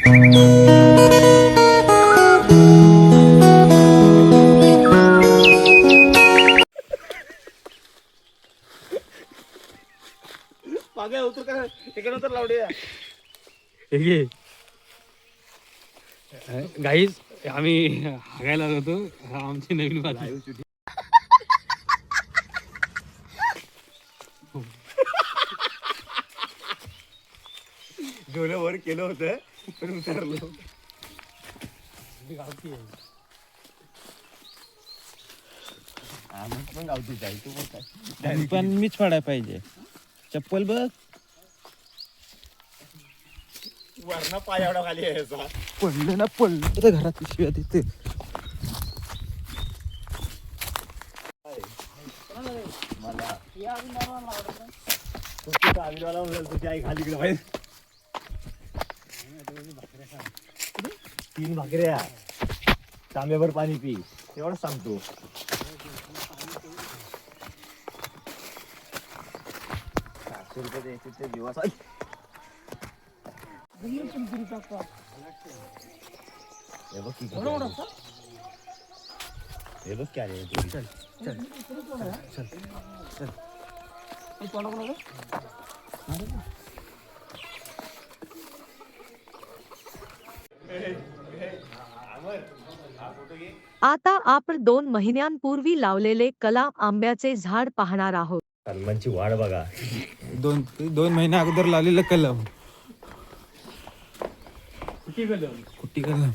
मागे उतर का इकडे उतर लावडे गाईज आम्ही हागायला होतो. आमची नवीन बातमी. डोलं वर केलं होतं पण उतरलो. गावठी आहे. पण गावठीच आहे. तू पण काय पण मीच फाडाय पाहिजे. चप्पल बघ वरना पाय एवढा खाली यायचा. पडलं ना पडलं तर घरात शिव्या तिथे. मला आविरवाला म्हणलं तुझी आई खाली गेलं बाहेर. 3 भाकऱ्या तांब्यावर पाणी पी एवढं सांगतो. ₹700 द्यायचे ते दिवस हे बघ की हे बघ क्या रे. चल चल चल चल आता आपण 2 महिन्यांपूर्वी लावलेले कला आंब्याचे झाड पाहणार आहोत. सलमानची वाढ बघा. 2 महिन्या अगोदर लावलेलं कलम. कुठे कलम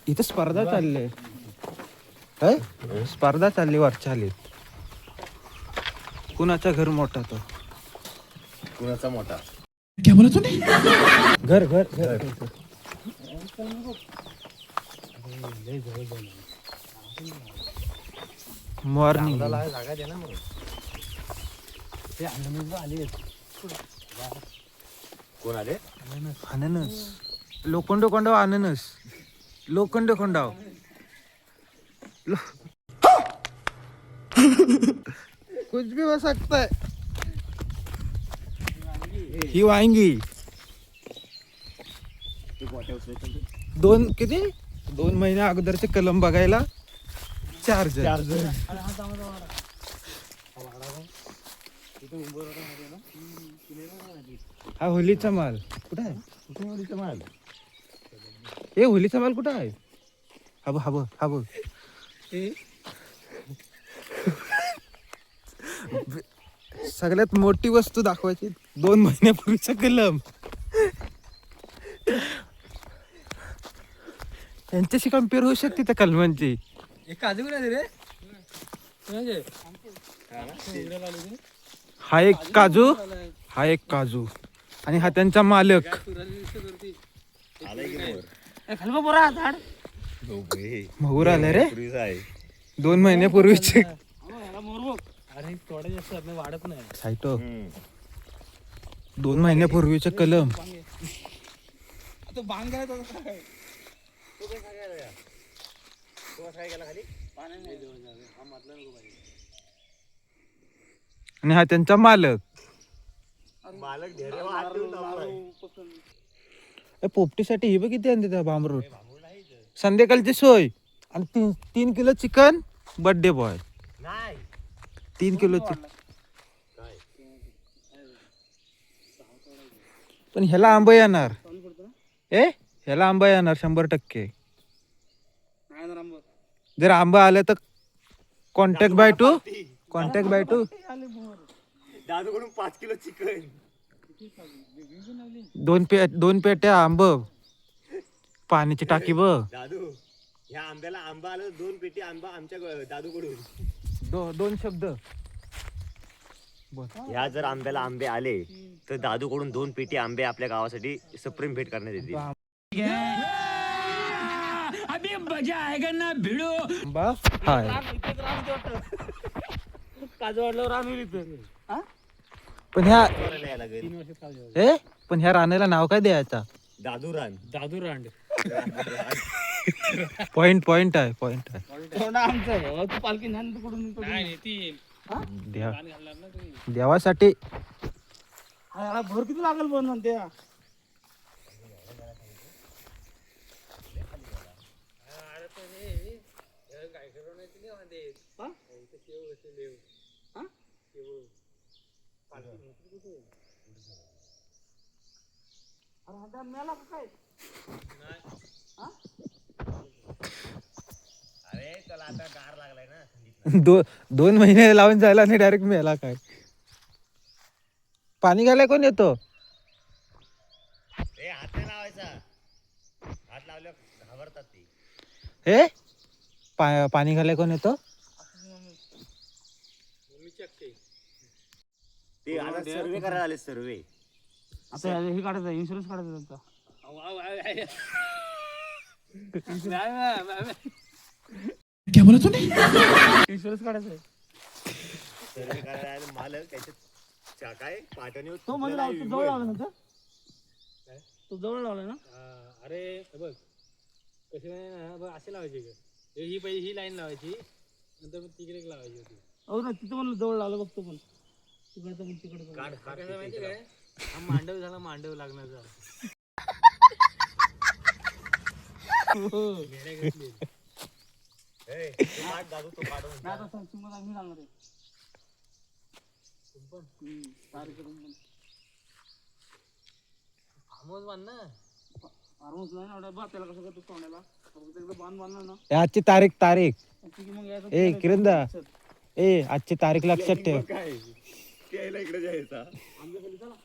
इथं स्पर्धा चालली. स्पर्धा चालली वरच्या आलीत. कुणाचा घर मोठा तो कुणाचा मोठा घर घर घर. मॉर्निंग जागा दे ना. मग कोण आले. अननस लोखंड कोंडाव अननस लोखंड कोंडाव कुछ भी हो सकता है. ही वांगी 2 महिन्या अगोदरचे कलम बघायला 4 जण. हा होलीचा माल कुठं आहे. होलीचा माल ए होलीचा माल कुठं आहे. हब हब हब सगळ्यात मोठी वस्तू दाखवायची 2 महिन्यापूर्वीचा कलम. त्यांच्याशी कम्पेअर होऊ शकते त्या कलमांची. काजू रे हा एक काजू हा एक काजू आणि हा त्यांचा मालक. मगूर आले रे 2 महिन्यापूर्वीचे. अरे थोडे जास्त वाढत नाही. साईटो 2 महिन्यापूर्वीचे कलम. आणि हा त्यांचा मालक. पोपटीसाठी ही बघ किती आणते त्या बांबरूट. संध्याकाळची सोय आणि 3 kilo chicken. Birthday boy 3 kilo chicken. पण ह्याला आंबा येणार. ह्याला आंबा येणार 100%. जर आंबा आला तर कॉन्टॅक्ट बाय टू दादूकडून 5 किलो चिकन. 2 पेट्या आंब पाण्याची टाकी बघ. दादू ह्या आंब्याला आंबा आला 2 पेटी आंबा आमच्या दादूकडून. 2 शब्द. ह्या जर आंब्याला आंबे आले तर दादूकडून 2 पेटी आंबे आपल्या गावासाठी सप्रेम भेट करण्यात येतील. आंबा हाय. पण ह्या रानाला नाव काय द्यायचा. दादू रान. दादू रांड पॉइंट आहे थोडा आमचं आहे तू पालखी नाही ना कुठून नाही ती देवा पाणी घालणार ना तुम्ही. देवासाठी भर किती लागेल पण म्हणते मेला काय अरे त्याला आता गार लागलाय ना थंडीत. 2 महिने लावून जायला आणि डायरेक्ट मेला काय. पाणी घालाय कोण येतो. ए हात नाही लावायचा, हात लावल्यावर घाबरतात ते. हे पाणी घालाय कोण येतो. ते आता सर्वे करायला आले सर्वे. आता हे काढायचं इन्शुरन्स काढायचा त्यांचा इन्शुरन्स काढायचा सर्वे करायला आले मालक त्याच्या काय पाठवणे तो मध्ये लावला तू जवळ लावला नंतर तू जवळ लावला ना अरे हे बघ कशी नाही ना बघ असे लावायचे का ही पहिली ही लाईन लावायची नंतर मग तिकडे एक लावायची होती. हो ना तिथं पण जवळ लावलं बघतो पण तिकडचं पण तिकडचं काढ काढ कसं माहिती काय हा मांडव झाला मांडव लागण्याचा घेण्या घेतली. ए, तू काढ दादू, तू काढ म्हणतो. नाही आता संचिंग मध्ये आम्ही घालणार आहे तारीकडून पण फार्महाऊस बांध ना फार्महाऊस नाही ना एवढा बा त्याला कसं करतो तोंडाला फक्त एकदा बांध बांधला ना आजची तारीख की मग यायचं ए किरणदा ए आजची तारीख लक्षात ठेव. काय त्याला इकडे जायचा आंबे खाली चला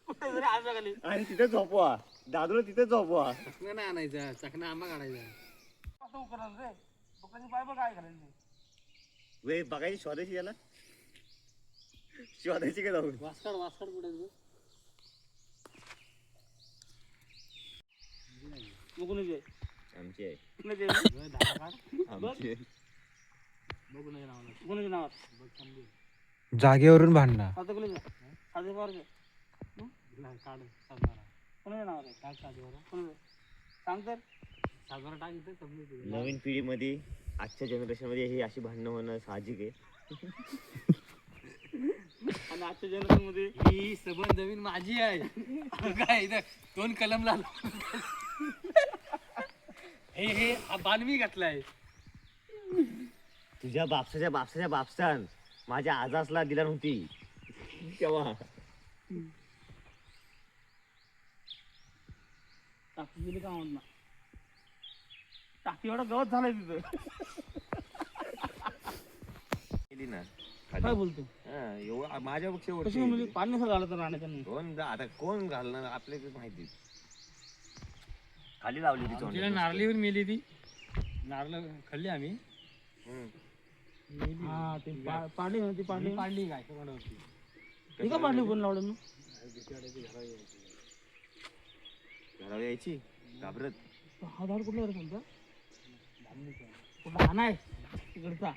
कुठे जरी आंबे खाली आणि तिथे झोपवा दादूला, तिथे झोपवा. चकना नाही आणायचा चकना आंबा काढायचा. कसं उकरणार रे दुकानी पाय काय करायचं वे बघायची शोधायची याला, शोधायची का जाऊन. वासकाड कुठे आहे? मग कोणी जाय आमची आहे, कुणी जाय धागा काढ आमची आहे. बघू नाही लावणार कोणी नावात बघ थांबली जागेवरून भांडणार. आता कोणी जाय साधे पार जाय नाही काढ सातबारा कोणी नावात आहे टाक सातबारा कोणी जाय सांग तर सातबारा टाक इथे समजून नवीन पिढीमध्ये आजच्या जनरेशन मध्ये ही अशी भांडणं होणं साहजिक आहे. आणि आजच्या जनरेशन मध्ये ही सबंध जमीन माझी आहे काय इथं 2 कलम लावला हे बानवी घातलाय. तुझ्या बापसाच्या बापसान माझ्या आजासला दिला नव्हती तेव्हा. टाकी गेली का म्हणणार टाकी एवढा गवत झालाय तिथं केली ना काय बोलतो एवढं माझ्यापेक्षा कशी म्हणजे पाणी नसं झालं तर राहण्याचं नाही कोण आता कोण घालणार आपल्याला माहिती. खाली लावली ती तिला तोंडाला. नारळीवर मेली ती नारळ खाल्ली आम्ही मेली. हा ते पाणी ना ती पाणी पाडली काय तोंडावरती. ती का पाणी पण लावलं ना घरावर यायची घाबरत. हा झाड कुठला रे समजा कुठला हा नाही तिकडचा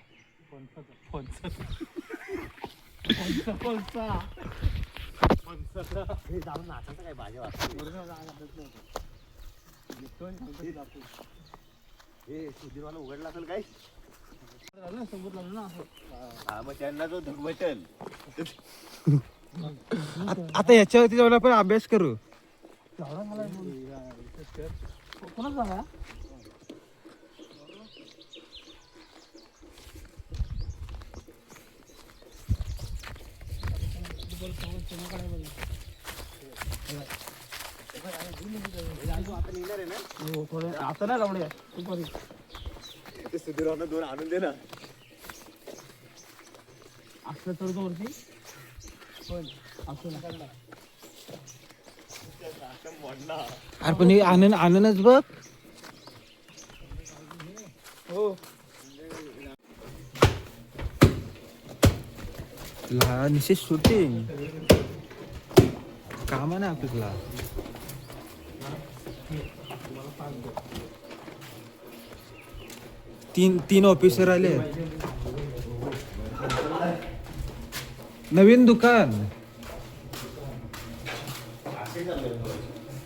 हे जाऊन नाचायचं काय भाजी हे सुधीरवाला उघडला असेल काय. समोर लागलं ना असं हा मग त्यांना जो धगवटल. आता याच्यावरती जाऊन आपण अभ्यास करू. कोणाच झाला आता नाही लावले सुधीरवाला 2 आणून दे ना. असलं तर तो वरती पण असं अरे पण हे आनंदच बघ. हो निश्चित शूटिंग काम आहे ना आपल्याला. तीन ऑफिसर आले. नवीन दुकान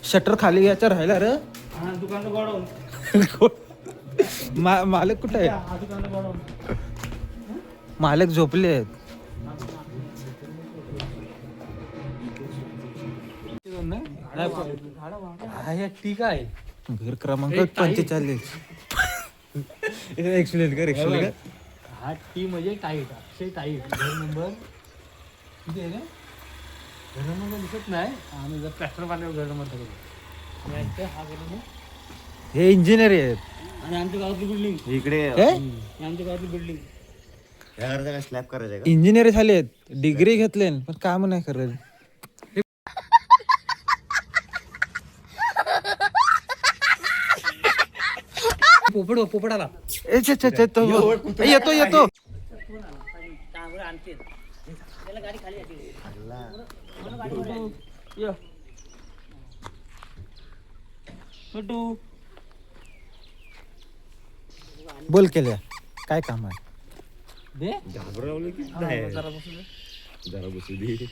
शटर खाली घ्यायचा राहिला रे हा दुकानचं गोडाऊन मालक कुठे आहे हा दुकानचं गोडाऊन मालक झोपले आहेत ठीक आहे घर क्रमांक 45 एक्सप्लेन कर एक्सप्लेन कर हा टी म्हणजे टाईट अक्षय टाईट घर नंबर किती आहे का घर नंबर दिसत नाही आम्ही जर ट्रॅक्टर बांधल्यावर घर नंबर टाकतो आणि इथे हा घर नंबर हे इंजिनियर आहेत आणि आमच्या गावातली बिल्डिंग इकडे आमच्या गावातली बिल्डिंग ह्या घराचा काय स्लॅब करायचा आहे का इंजिनियर झालेत डिग्री घेतले पण काम नाही करत पोपट आला येतो येतो आणते त्याला गाडी खाली येते छोटू बोल केल्या काय काम आहे दे घाबरवलं की नाही जरा बसू दे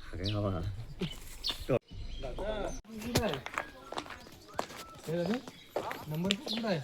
हा काय हवा नंबर कुठं आहे